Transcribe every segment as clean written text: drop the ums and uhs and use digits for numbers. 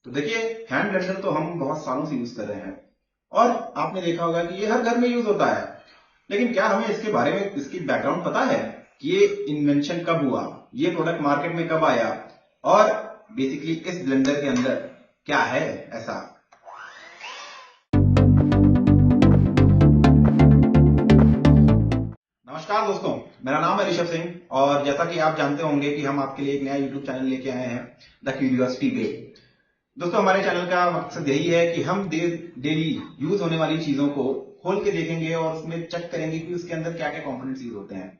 तो देखिए, hand blender तो हम बहुत सालों से यूज कर रहे हैं और आपने देखा होगा कि ये हर घर में यूज होता है। लेकिन क्या हमें इसके बारे में, इसकी बैकग्राउंड पता है कि ये इन्वेंशन कब हुआ, ये प्रोडक्ट मार्केट में कब आया और बेसिकली इस ब्लेंडर के अंदर क्या है ऐसा। नमस्कार दोस्तों, मेरा नाम है ऋषभ सिंह और जैसा कि आप जानते होंगे कि हम आपके लिए एक नया यूट्यूब चैनल लेके आए हैं, द क्यूरियोसिटी वे। दोस्तों, हमारे चैनल का मकसद यही है कि हम डेली यूज होने वाली चीजों को खोल के देखेंगे और उसमें चेक करेंगे कि उसके अंदर क्या क्या कंपोनेंट्स यूज होते हैं।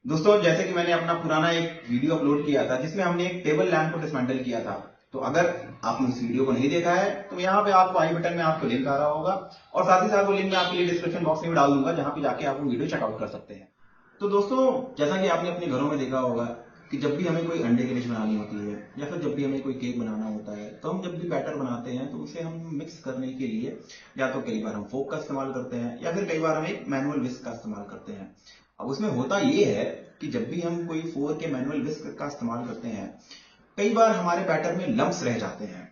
दोस्तों, जैसे कि मैंने अपना पुराना एक वीडियो अपलोड किया था जिसमें हमने एक टेबल लैंप को डिसमेंटल किया था, तो अगर आपने उस वीडियो को नहीं देखा है तो यहाँ पे आपको आई बटन में आपको लिंक आ रहा होगा और साथ ही साथ वो लिंक मैं आपके लिए डिस्क्रिप्शन बॉक्स में भी डाल दूंगा, जहां पे जाके आप वो वीडियो चेकआउट कर सकते हैं। तो दोस्तों, जैसा कि आपने अपने घरों में देखा होगा कि जब भी हमें कोई अंडे की डिश बनानी होती है या फिर जब भी हमें कोई केक बनाना होता है, तो हम जब भी बैटर बनाते हैं तो उसे हम मिक्स करने के लिए या तो कई बार हम फोक का इस्तेमाल करते हैं या फिर कई बार हम एक मैनुअल विस्क का इस्तेमाल करते हैं। अब उसमें होता ये है कि जब भी हम कोई फोर्क या मैनुअल विस्क का इस्तेमाल करते हैं, कई बार हमारे बैटर में लम्स रह जाते हैं।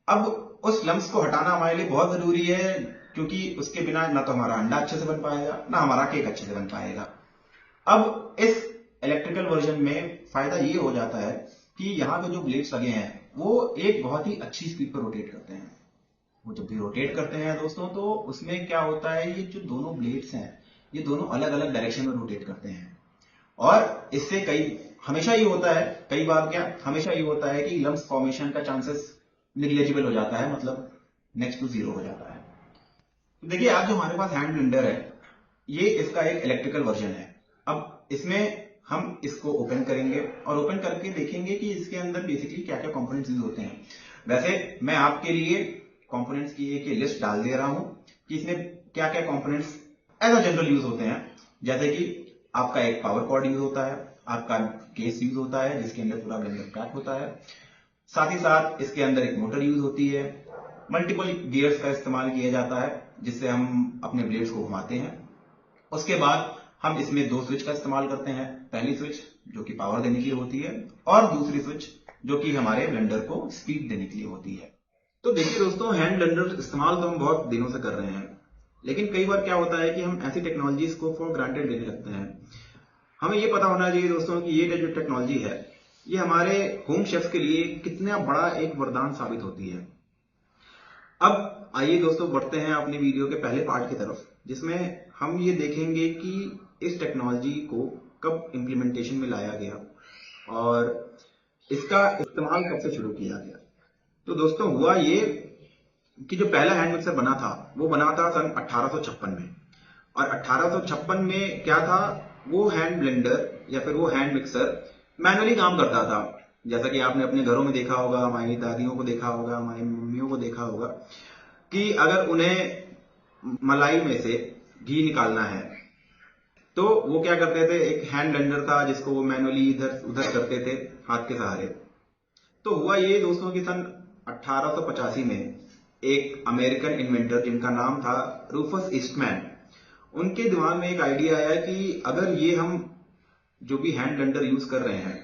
अब उस लम्स को हटाना हमारे लिए बहुत जरूरी है, क्योंकि उसके बिना ना तो हमारा अंडा अच्छे से बन पाएगा ना हमारा केक अच्छे से बन पाएगा। अब इस इलेक्ट्रिकल वर्जन में फायदा ये हो जाता है कि यहाँ पे जो ब्लेड्स लगे हैं वो एक बहुत ही अच्छी स्पीड पर रोटेट करते हैं। वो जब भी रोटेट करते हैं दोस्तों, तो उसमें क्या होता है, ये जो दोनों ब्लेड्स हैं ये दोनों अलग अलग डायरेक्शन में रोटेट करते हैं और इससे हमेशा ये होता है, कई बार क्या हमेशा ये होता है कि लम्स फॉर्मेशन का चांसेस निग्लेजिबल हो जाता है, मतलब नेक्स्ट टू जीरो हो जाता है। तो देखिए, आज जो हमारे पास हैंड ब्लेंडर है ये इसका एक इलेक्ट्रिकल वर्जन है। अब इसमें हम इसको ओपन करेंगे और ओपन करके देखेंगे कि इसके अंदर बेसिकली क्या क्या कंपोनेंट्स यूज होते हैं। वैसे मैं आपके लिए कंपोनेंट्स की एक लिस्ट डाल दे रहा हूं कि इसमें क्या क्या components as a general use होते हैं। जैसे कि आपका एक पावर कॉर्ड यूज होता है, आपका केस यूज होता है जिसके अंदर पूरा ब्लेंडर पैक होता है, साथ ही साथ इसके अंदर एक मोटर यूज होती है, मल्टीपल गियर्स का इस्तेमाल किया जाता है जिससे हम अपने ब्लेड्स को घुमाते हैं। उसके बाद हम इसमें दो स्विच का इस्तेमाल करते हैं, पहली स्विच जो कि पावर देने के लिए होती है और दूसरी स्विच जो कि हमारे ब्लेंडर को स्पीड देने के लिए होती है। तो देखिए दोस्तों, हैंड ब्लेंडर इस्तेमाल तो हम बहुत दिनों से कर रहे हैं, लेकिन कई बार क्या होता है कि हम ऐसी टेक्नोलॉजीज को फॉर ग्रांटेड लेने लगते हैं। हमें ये पता होना चाहिए दोस्तों कि ये जो टेक्नोलॉजी है ये हमारे होम शेफ्स के लिए कितना बड़ा एक वरदान साबित होती है। अब आइए दोस्तों, बढ़ते हैं अपनी वीडियो के पहले पार्ट की तरफ, जिसमें हम ये देखेंगे कि इस टेक्नोलॉजी को कब इंप्लीमेंटेशन में लाया गया और इसका इस्तेमाल कब से शुरू किया गया। तो दोस्तों, हुआ ये कि जो पहला हैंड मिक्सर बना था वो बना था सन 1856 में, और 1856 में क्या था, वो हैंड ब्लेंडर या फिर वो हैंड मिक्सर मैनुअली काम करता था। जैसा कि आपने अपने घरों में देखा होगा, हमारी दादियों को देखा होगा, हमारी मम्मियों को देखा होगा कि अगर उन्हें मलाई में से घी निकालना है तो वो क्या करते थे, एक हैंड ब्लेंडर था जिसको वो मैनुअली इधर उधर करते थे हाथ के सहारे। तो हुआ ये दोस्तों कि सन 1885 में एक अमेरिकन इन्वेंटर जिनका नाम था रूफस ईस्टमैन, उनके दिमाग में एक आइडिया आया कि अगर ये हम जो भी हैंड ब्लेंडर यूज कर रहे हैं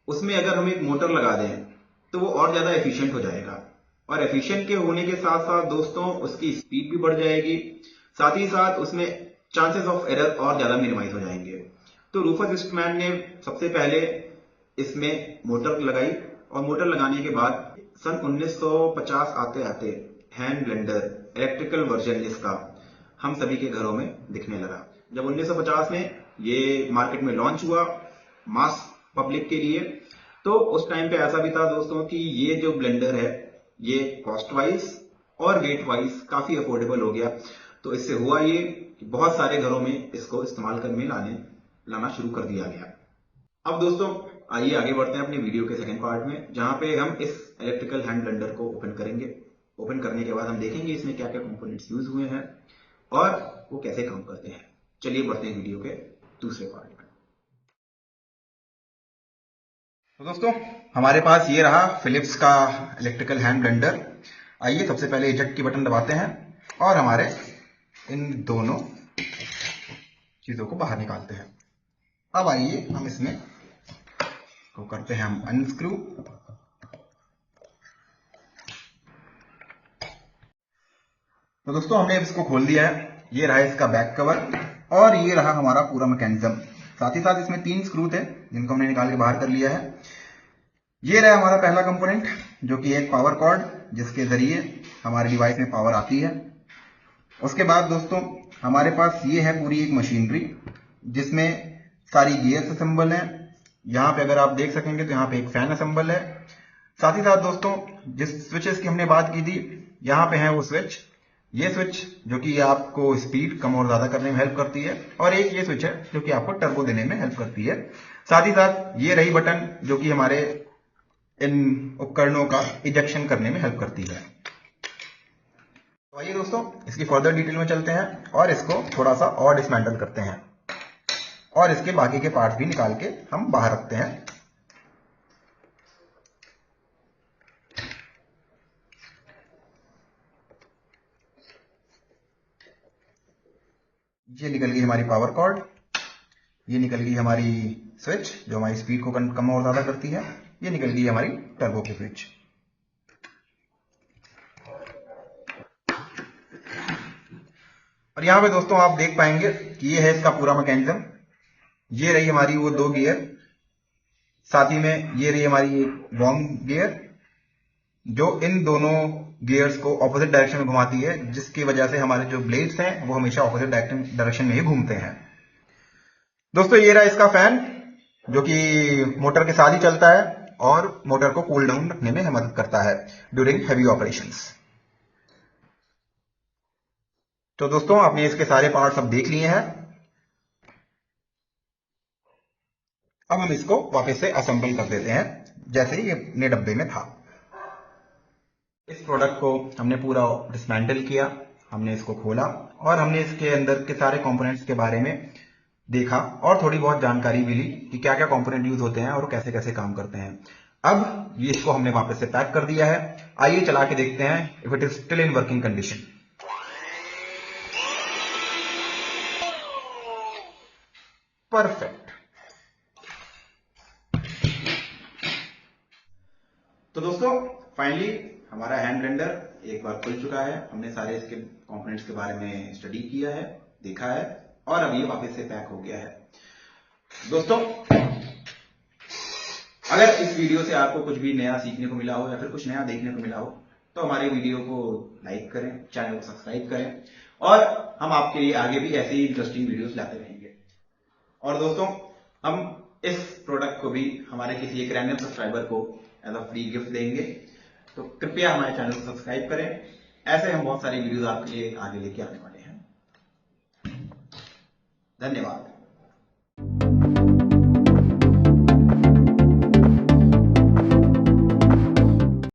उसमें अगर हम एक मोटर लगा दें तो वो और ज्यादा एफिशिएंट हो जाएगा, और एफिशिएंट के होने के साथ साथ दोस्तों उसकी स्पीड भी बढ़ जाएगी, साथ ही साथ उसमें चांसेस ऑफ एरर और ज्यादा मिनिमाइज हो जाएंगे। तो रूफस ईस्टमैन ने सबसे पहले इसमें मोटर लगाई और मोटर लगाने के बाद सन 1950 आते आते हैंड ब्लेंडर इलेक्ट्रिकल वर्जन इसका हम सभी के घरों में दिखने लगा। जब 1950 में ये मार्केट में लॉन्च हुआ मास पब्लिक के लिए, तो उस टाइम पे ऐसा भी था दोस्तों कि ये जो ब्लेंडर है ये कॉस्ट वाइज और वेट वाइज काफी अफोर्डेबल हो गया। तो इससे हुआ ये कि बहुत सारे घरों में इसको इस्तेमाल करने लाना शुरू कर दिया गया। अब दोस्तों, आइए आगे बढ़ते हैं अपने वीडियो के सेकंड पार्ट में, जहां पे हम इस इलेक्ट्रिकल हैंड ब्लेंडर को ओपन करेंगे। ओपन करने के बाद हम देखेंगे इसमें क्या क्या कंपोनेंट्स यूज हुए हैं और वो कैसे काम करते हैं। चलिए बढ़ते हैं वीडियो के दूसरे पार्ट में। तो दोस्तों, हमारे पास ये रहा फिलिप्स का इलेक्ट्रिकल हैंड ब्लेंडर। आइए सबसे पहले इजेक्ट की बटन दबाते हैं और हमारे इन दोनों चीजों को बाहर निकालते हैं। अब आइए हम इसमें को करते हैं हम अनस्क्रू। तो दोस्तों हमने इसको खोल दिया है। ये रहा इसका बैक कवर और ये रहा हमारा पूरा मैकेनिज्म। साथ ही साथ इसमें 3 स्क्रू थे जिनको हमने निकाल के बाहर कर लिया है। ये रहा हमारा पहला कंपोनेंट जो कि एक पावर कॉर्ड, जिसके जरिए हमारे डिवाइस में पावर आती है। उसके बाद दोस्तों हमारे पास ये है पूरी एक मशीनरी जिसमें सारी गियर्स असेंबल है। यहाँ पे अगर आप देख सकेंगे तो यहाँ पे एक फैन असेंबल है। साथ ही साथ दोस्तों जिस स्विचेस की हमने बात की थी, यहाँ पे है वो स्विच। ये स्विच जो कि आपको स्पीड कम और ज्यादा करने में हेल्प करती है, और एक ये स्विच है जो कि आपको टर्बो देने में हेल्प करती है। साथ ही साथ ये रही बटन जो कि हमारे इन उपकरणों का इजेक्शन करने में हेल्प करती है। तो आइए दोस्तों इसकी फर्दर डिटेल में चलते हैं और इसको थोड़ा सा और डिसमेंटल करते हैं और इसके बाकी के पार्ट्स भी निकाल के हम बाहर रखते हैं। ये निकल गई हमारी पावर कॉर्ड, ये निकल गई हमारी स्विच जो हमारी स्पीड को कम और ज्यादा करती है, ये निकल गई हमारी टर्बो की स्विच। और यहां पे दोस्तों आप देख पाएंगे कि ये है इसका पूरा मैकेनिज्म। ये रही हमारी वो 2 गियर, साथ ही में ये रही हमारी एक वार्म गियर जो इन दोनों गियर्स को ऑपोजिट डायरेक्शन में घुमाती है, जिसकी वजह से हमारे जो ब्लेड्स हैं वो हमेशा ऑपोजिट डायरेक्शन में ही घूमते हैं। दोस्तों ये रहा इसका फैन जो कि मोटर के साथ ही चलता है और मोटर को कूल डाउन रखने में मदद करता है ड्यूरिंग हैवी ऑपरेशंस। तो दोस्तों आपने इसके सारे पार्ट्स अब देख लिए हैं। अब हम इसको वापस से असेंबल कर देते हैं जैसे ये अपने डब्बे में था। इस प्रोडक्ट को हमने पूरा डिसमेंटल किया, हमने इसको खोला और हमने इसके अंदर के सारे कंपोनेंट्स के बारे में देखा और थोड़ी बहुत जानकारी मिली कि क्या क्या कंपोनेंट यूज होते हैं और कैसे कैसे काम करते हैं। अब ये इसको हमने वापस से पैक कर दिया है। आइए चला के देखते हैं if it is still in working condition. Perfect. तो दोस्तों फाइनली हमारा हैंड ब्लेंडर एक बार खुल चुका है। हमने सारे इसके कंपोनेंट्स के बारे में स्टडी किया है, देखा है और अब ये वापस से पैक हो गया है। दोस्तों अगर इस वीडियो से आपको कुछ भी नया सीखने को मिला हो या फिर कुछ नया देखने को मिला हो तो हमारे वीडियो को लाइक करें, चैनल को सब्सक्राइब करें और हम आपके लिए आगे भी ऐसी इंटरेस्टिंग वीडियोस लाते रहेंगे। और दोस्तों हम इस प्रोडक्ट को भी हमारे किसी एक रैंडम सब्सक्राइबर को एज अ फ्री गिफ्ट देंगे, तो कृपया हमारे चैनल को सब्सक्राइब करें। ऐसे हम बहुत सारी वीडियोस आपके लिए आगे लेके आने वाले हैं। धन्यवाद।